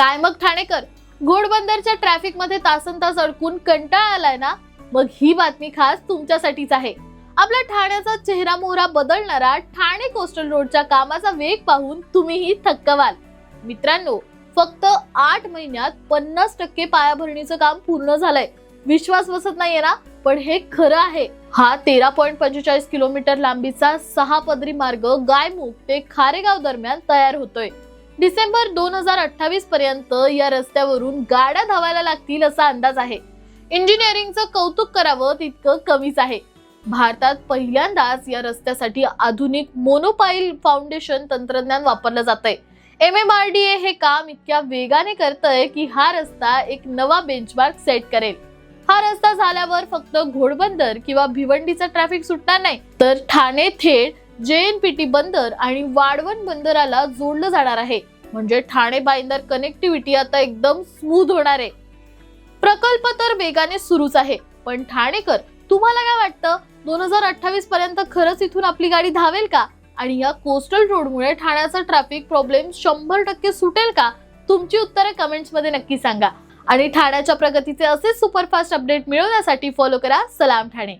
काय मग ठाणेकर, घोडबंदरच्या ट्रॅफिक मध्ये तासनतास अडकून कंटाळा आलाय ना? मग ही बातमी खास तुमच्यासाठीच आहे. आपल्या ठाण्याचा चेहरा मोहरा बदलणारा ठाणे कोस्टल रोडच्या कामाचा वेग पाहून तुम्हीही थक्क व्हाल. मित्रांनो, फक्त 8 महिन्यात 50% पायाभरणीचं काम पूर्ण झालंय. विश्वास बसत नाहीये ना? पण हे खरं आहे. हा 13.45 किलोमीटर लांबीचा 6 पदरी मार्ग गायमुख ते खारेगाव दरम्यान तयार होतोय. डिसेंबर 2028 पर्यंत या रस्त्यावरून गाड्या धावायला लागतील असा अंदाज आहे. इंजिनिअरिंगचं कौतुक करावं तितकं कमीच आहे. भारतात पहिल्यांदाच या रस्त्यासाठी आधुनिक मोनोपाईल फाउंडेशन तंत्रज्ञान वापरलं जातंय. MMRDA हे काम इतक्या वेगाने करतंय की हा रस्ता एक नवा बेंचमार्क सेट करेल. हा रस्ता झाल्यावर फक्त घोडबंदर किंवा भिवंडीचा ट्रॅफिक सुटणार नाही, तर ठाणे थेट JNPT बंदर आणि वाढवण बंदराला जोडलं जाणार आहे. म्हणजे ठाणे भाईंदर कनेक्टिव्हिटी आता एकदम स्मूथ होणार आहे. प्रकल्प तर वेगाने सुरूच आहे, पण ठाणेकर, तुम्हाला काय वाटतं? 2028 पर्यंत खरंच इथून आपली गाडी धावेल का? आणि या कोस्टल रोडमुळे ठाण्याचा ट्रॅफिक प्रॉब्लेम 100% सुटेल का? तुमची उत्तरे कमेंट्स मध्ये नक्की सांगा. आणि ठाण्याच्या प्रगतीचे असे सुपरफास्ट अपडेट मिळवण्यासाठी फॉलो करा सलाम ठाणे.